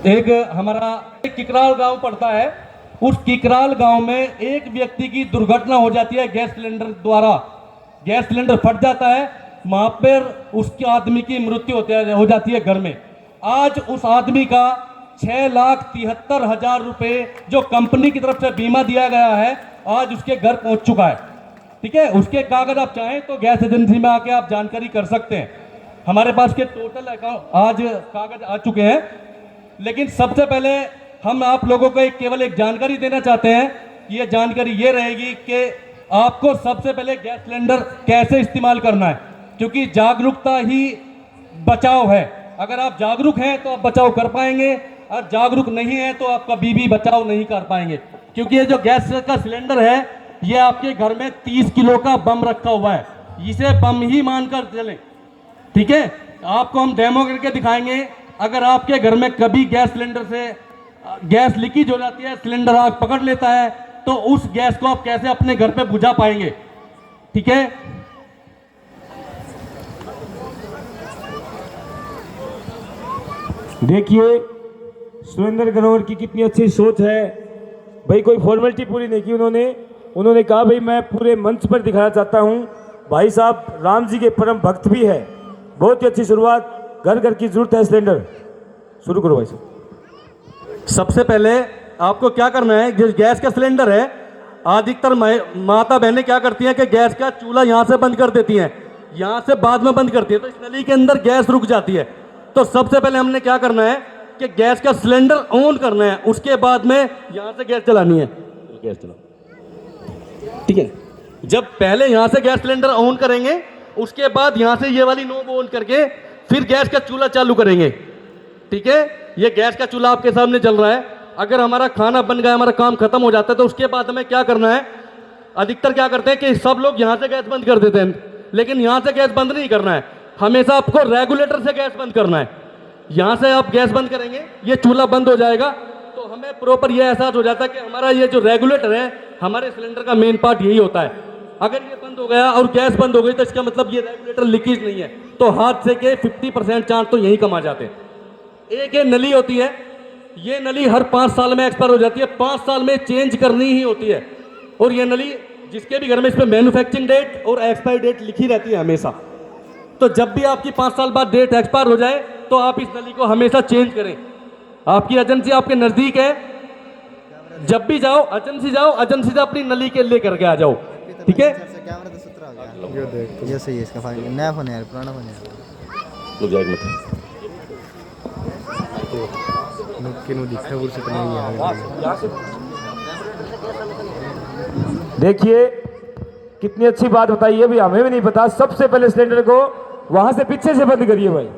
एक हमारा एक किकराल गांव पड़ता है। उस किकराल गांव में एक व्यक्ति की दुर्घटना हो जाती है, गैस सिलेंडर द्वारा गैस सिलेंडर फट जाता है, वहां पर उसके आदमी की मृत्यु हो जाती है घर में। आज उस आदमी का 6,73,000 रुपए जो कंपनी की तरफ से बीमा दिया गया है, आज उसके घर पहुंच चुका है। ठीक है, उसके कागज आप चाहें तो गैस एजेंसी में आके आप जानकारी कर सकते हैं। हमारे पास के टोटल अकाउंट आज कागज आ चुके हैं। लेकिन सबसे पहले हम आप लोगों को केवल एक जानकारी देना चाहते हैं। ये जानकारी ये रहेगी कि आपको सबसे पहले गैस सिलेंडर कैसे इस्तेमाल करना है, क्योंकि जागरूकता ही बचाव है। अगर आप जागरूक हैं तो आप बचाव कर पाएंगे, और जागरूक नहीं है तो आप कभी भी बचाव नहीं कर पाएंगे। क्योंकि ये जो गैस का सिलेंडर है, ये आपके घर में 30 किलो का बम रखा हुआ है, इसे बम ही मानकर चलें। ठीक है, आपको हम डेमो करके दिखाएंगे। अगर आपके घर में कभी गैस सिलेंडर से गैस लीकेज हो जाती है, सिलेंडर आग पकड़ लेता है, तो उस गैस को आप कैसे अपने घर पे बुझा पाएंगे। ठीक है, देखिए सुरेंद्र ग्रोवर की कितनी अच्छी सोच है भाई। कोई फॉर्मेलिटी पूरी नहीं की उन्होंने कहा भाई मैं पूरे मंच पर दिखाना चाहता हूं। भाई साहब राम जी के परम भक्त भी है। बहुत ही अच्छी शुरुआत, घर घर की जरूरत है सिलेंडर। शुरू करो भाई साहब। सबसे पहले आपको क्या करना है, जो गैस का सिलेंडर है, अधिकतर माता बहनें क्या करती हैं कि गैस का चूल्हा यहां से बंद कर देती हैं, यहां से बाद में बंद करती है, तो इस नली के अंदर गैस रुक जाती है। तो सबसे पहले हमने क्या करना है कि गैस का सिलेंडर ऑन करना है, उसके बाद में यहां से गैस चलानी है। गैस चलाओ। ठीक है, जब पहले यहां से गैस सिलेंडर ऑन करेंगे, उसके बाद यहां से ये वाली नोब ऑन करके फिर गैस का चूल्हा चालू करेंगे। ठीक है, ये गैस का चूल्हा आपके सामने जल रहा है। अगर हमारा खाना बन गया, हमारा काम खत्म हो जाता है, तो उसके बाद हमें क्या करना है, अधिकतर क्या करते हैं कि सब लोग यहां से गैस बंद कर देते हैं, लेकिन यहां से गैस बंद नहीं करना है। हमेशा आपको रेगुलेटर से गैस बंद करना है। यहां से आप गैस बंद करेंगे, ये चूल्हा बंद हो जाएगा, तो हमें प्रॉपर ये एहसास हो जाता है कि हमारा ये जो रेगुलेटर है, हमारे सिलेंडर का मेन पार्ट यही होता है। अगर ये बंद हो गया और गैस बंद हो गई, तो इसका मतलब ये रेगुलेटर लीकेज नहीं है, तो हादसे के 50% चांस तो यही कमा जाते हैं। एक ये नली होती है, ये नली हर 5 साल में एक्सपायर हो जाती है, 5 साल में चेंज करनी ही होती है। और ये नली जिसके भी घर में, इस पर मैन्युफैक्चरिंग डेट और एक्सपायरी डेट लिखी रहती है हमेशा। तो जब भी आपकी 5 साल बाद डेट एक्सपायर हो जाए, तो आप इस नली को हमेशा चेंज करें। आपकी एजेंसी आपके नजदीक है, जब भी जाओ एजेंसी से अपनी नली के ले करके आ जाओ। ठीक है, ये सही है, इसका फाइल नया फोन है यार, पुराना फोन है। देखिए कितनी अच्छी बात बताई है भाई, हमें भी नहीं पता। सबसे पहले सिलेंडर को वहां से पीछे से बंद करिए भाई।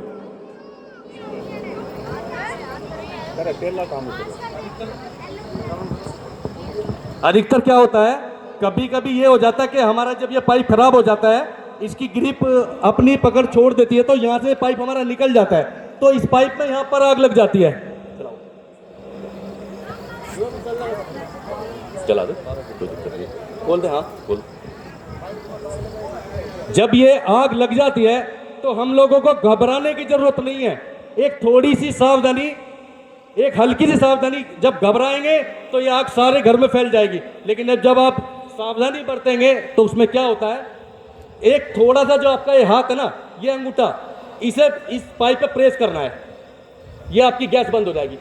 अधिकतर क्या होता है, कभी कभी ये हो जाता है कि हमारा जब ये पाइप खराब हो जाता है, इसकी ग्रिप अपनी पकड़ छोड़ देती है, तो यहाँ से पाइप हमारा निकल जाता है, तो इस पाइप में यहाँ पर आग लग जाती है। चला दो, कोई दिक्कत नहीं, खोल दे। हाँ खोल। जब ये आग लग जाती है, तो हम लोगों को घबराने की जरूरत नहीं है। एक थोड़ी सी सावधानी, एक हल्की सी सावधानी, जब घबराएंगे तो ये आग सारे घर में फैल जाएगी। लेकिन जब आप सावधानी बरतेंगे, तो उसमें क्या होता है, एक थोड़ा सा जो आपका ये हाथ है ना, ये अंगूठा, इसे इस पाइप पे प्रेस करना है, ये आपकी गैस बंद हो जाएगी।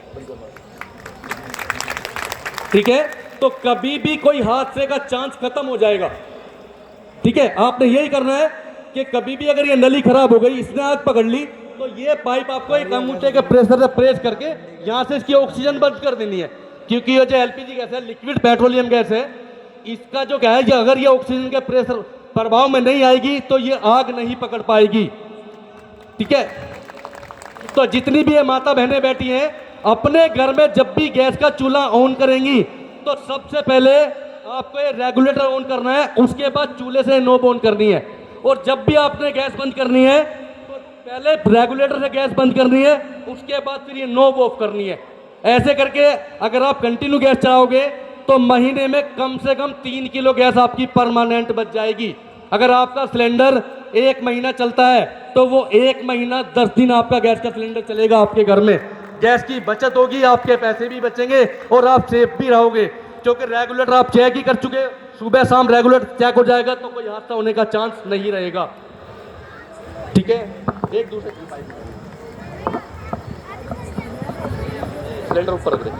ठीक है, तो कभी भी कोई हादसे का चांस खत्म हो जाएगा। ठीक है, आपने यही करना है कि कभी भी अगर ये नली खराब हो गई, इसने आग पकड़ ली, तो ये पाइप आपको एक अंगूठे के प्रेशर से प्रेस करके यहां से इसकी ऑक्सीजन बंद कर देनी है। क्योंकि ये जो एलपीजी गैस है, लिक्विड पेट्रोलियम गैस है, इसका जो क्या है कि अगर ये ऑक्सीजन के प्रेशर प्रभाव में नहीं आएगी, तो ये आग नहीं पकड़ पाएगी। ठीक है, तो जितनी भी ये माता बहनें बैठी हैं, अपने घर में जब भी गैस का चूल्हा ऑन करेंगी, तो सबसे पहले आपको ये रेगुलेटर ऑन करना है, उसके बाद चूल्हे से नोब ऑन करनी है। और जब भी आपने गैस बंद करनी है, तो पहले रेगुलेटर से गैस बंद करनी है, उसके बाद फिर ये नोब ऑफ करनी है। ऐसे करके अगर आप कंटिन्यू गैस चलाओगे, तो महीने में कम से कम 3 किलो गैस आपकी परमानेंट बच जाएगी। अगर आपका सिलेंडर 1 महीना चलता है, तो वो 1 महीना 10 दिन आपका गैस का सिलेंडर चलेगा आपके घर में। गैस की बचत होगी, आपके पैसे भी बचेंगे और आप सेफ भी रहोगे, क्योंकि रेगुलेटर आप चेक ही कर चुके, सुबह शाम रेगुलेटर चेक हो जाएगा तो कोई हादसा होने का चांस नहीं रहेगा। ठीक है, एक दूसरे की पाइप सिलेंडर ऊपर रख दे।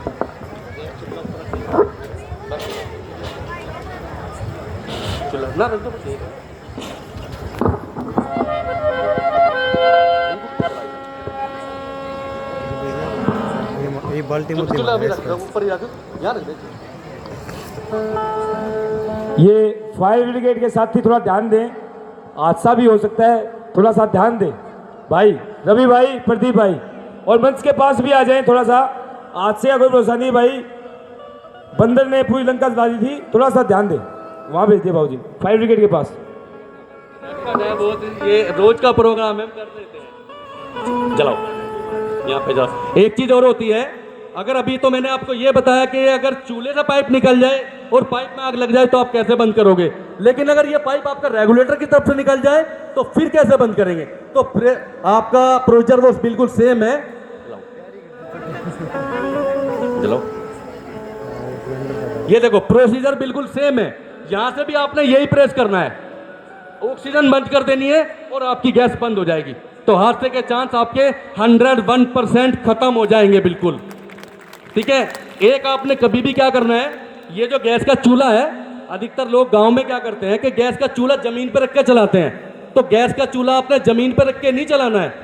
चलो ना रख दो बस एक। ये बाल्टी में चलो अभी रख दो ऊपर ही रख दो, यहाँ रख दे। ये फायर ब्रिगेड के साथ ही थोड़ा ध्यान दें, हादसा भी हो सकता है, थोड़ा सा ध्यान दें भाई। रवि भाई, प्रदीप भाई और मंच के पास भी आ जाएं, थोड़ा सा हादसे का कोई भरोसा नहीं भाई, बंदर ने पूरी लंका जला दी थी, थोड़ा सा ध्यान दें। वहाँ भेज दिए भाजी फायर ब्रिगेड के पास। बहुत ये रोज का प्रोग्राम है, हम कर देते हैं। चलाओ यहाँ पे जाओ। एक चीज और होती है, अगर अभी तो मैंने आपको ये बताया कि अगर चूल्हे से पाइप निकल जाए और पाइप में आग लग जाए तो आप कैसे बंद करोगे, लेकिन अगर ये पाइप आपका रेगुलेटर की तरफ से निकल जाए तो फिर कैसे बंद करेंगे? तो आपका प्रोसीजर वो बिल्कुल सेम है। चलो ये देखो प्रोसीजर बिल्कुल सेम है, यहां से भी आपने यही प्रेस करना है, ऑक्सीजन बंद कर देनी है और आपकी गैस बंद हो जाएगी। तो हादसे के चांस आपके 101% खत्म हो जाएंगे बिल्कुल। ठीक है, एक आपने कभी भी क्या करना है, ये जो गैस का चूल्हा है, अधिकतर लोग गांव में क्या करते हैं कि गैस का चूल्हा जमीन पर रख के चलाते हैं, तो गैस का चूल्हा आपने जमीन पर रख के नहीं चलाना है,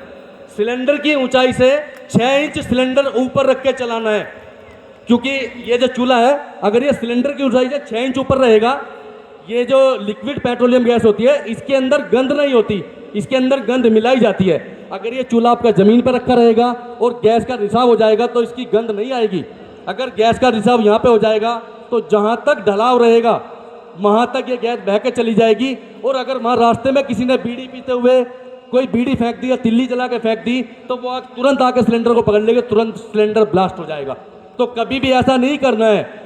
सिलेंडर की ऊंचाई से 6 इंच सिलेंडर ऊपर रख के चलाना है। क्योंकि ये जो चूल्हा है, अगर ये सिलेंडर की ऊंचाई से 6 इंच ऊपर रहेगा, ये जो लिक्विड पेट्रोलियम गैस होती है इसके अंदर गंध नहीं होती, इसके अंदर गंध मिलाई जाती है। अगर ये चूल्हा आपका ज़मीन पर रखा रहेगा और गैस का रिसाव हो जाएगा तो इसकी गंध नहीं आएगी। अगर गैस का रिसाव यहाँ पे हो जाएगा तो जहाँ तक ढलाव रहेगा वहाँ तक ये गैस बह के चली जाएगी, और अगर वहाँ रास्ते में किसी ने बीड़ी पीते हुए कोई बीड़ी फेंक दी या तिल्ली जला के फेंक दी तो वो आग तुरंत आके सिलेंडर को पकड़ लेगा, तुरंत सिलेंडर ब्लास्ट हो जाएगा। तो कभी भी ऐसा नहीं करना है।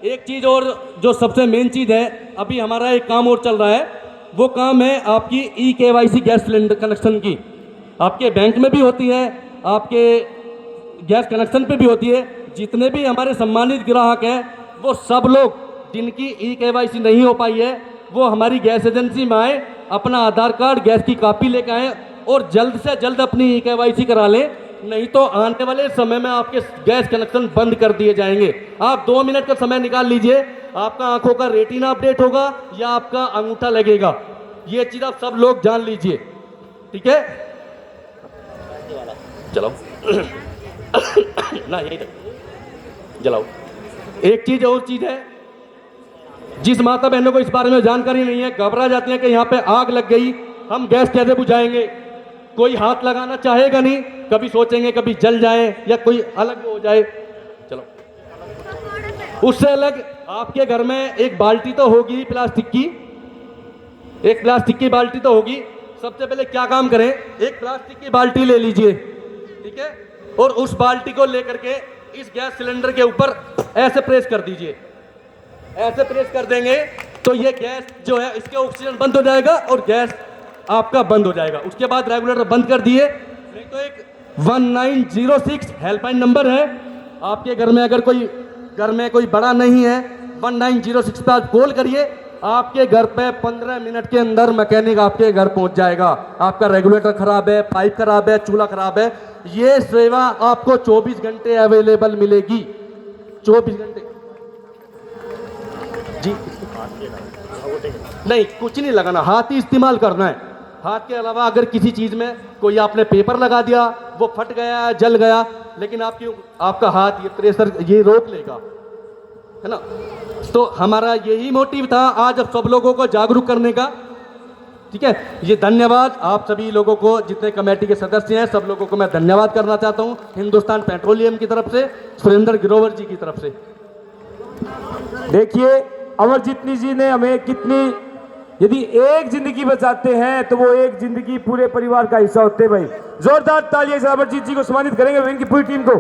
एक चीज़ और जो सबसे मेन चीज़ है, अभी हमारा एक काम और चल रहा है, वो काम है आपकी EKYC गैस सिलेंडर कनेक्शन की। आपके बैंक में भी होती है, आपके गैस कनेक्शन पे भी होती है। जितने भी हमारे सम्मानित ग्राहक हैं वो सब लोग जिनकी EKYC नहीं हो पाई है वो हमारी गैस एजेंसी में आए, अपना आधार कार्ड, गैस की कॉपी लेकर आएँ और जल्द से जल्द अपनी EKYC करा लें, नहीं तो आने वाले समय में आपके गैस कनेक्शन बंद कर दिए जाएंगे। आप 2 मिनट का समय निकाल लीजिए, आपका आंखों का रेटिना अपडेट होगा या आपका अंगूठा लगेगा, ये चीज़ आप सब लोग जान लीजिए। ठीक है, चलो ना यही तक जलाओ। एक चीज और चीज है, जिस माता बहनों को इस बारे में जानकारी नहीं है, घबरा जाती है कि यहाँ पे आग लग गई, हम गैस कैसे बुझाएंगे, कोई हाथ लगाना चाहेगा नहीं, कभी सोचेंगे कभी जल जाए या कोई अलग हो जाए। चलो, उससे अलग आपके घर में एक बाल्टी तो होगी प्लास्टिक की, एक प्लास्टिक की बाल्टी तो होगी। सबसे पहले क्या काम करें, एक प्लास्टिक की बाल्टी ले लीजिए, ठीक है, और उस बाल्टी को लेकर के इस गैस सिलेंडर के ऊपर ऐसे प्रेस कर दीजिए। ऐसे प्रेस कर देंगे तो ये गैस जो है इसके ऑक्सीजन बंद हो जाएगा और गैस आपका बंद हो जाएगा। उसके बाद रेगुलेटर बंद कर दिए। नहीं तो एक 1906 हेल्पलाइन नंबर है आपके घर में, अगर कोई बड़ा नहीं है 1906 पर आप कॉल करिए, आपके घर पे 15 मिनट के अंदर मैकेनिक आपके घर पहुंच जाएगा। आपका रेगुलेटर खराब है, पाइप खराब है, चूल्हा खराब है, ये सेवा आपको 24 घंटे अवेलेबल मिलेगी। 24 घंटे जी, नहीं कुछ नहीं लगाना, हाथ ही इस्तेमाल करना है। हाथ के अलावा अगर किसी चीज में कोई आपने पेपर लगा दिया, वो फट गया, जल गया, लेकिन आपका हाथ ये प्रेशर ये रोक लेगा, है ना। तो हमारा यही मोटिव था आज अब सब लोगों को जागरूक करने का। ठीक है, ये धन्यवाद आप सभी लोगों को, जितने कमेटी के सदस्य हैं सब लोगों को मैं धन्यवाद करना चाहता हूं, हिंदुस्तान पेट्रोलियम की तरफ से, सुरेंद्र ग्रोवर जी की तरफ से। देखिए अमरजीत जी ने हमें कितनी, यदि एक जिंदगी बचाते हैं तो वो एक जिंदगी पूरे परिवार का हिस्सा होते हैं भाई। जोरदार तालियां से अमरजीत जी को सम्मानित करेंगे, इनकी पूरी टीम को।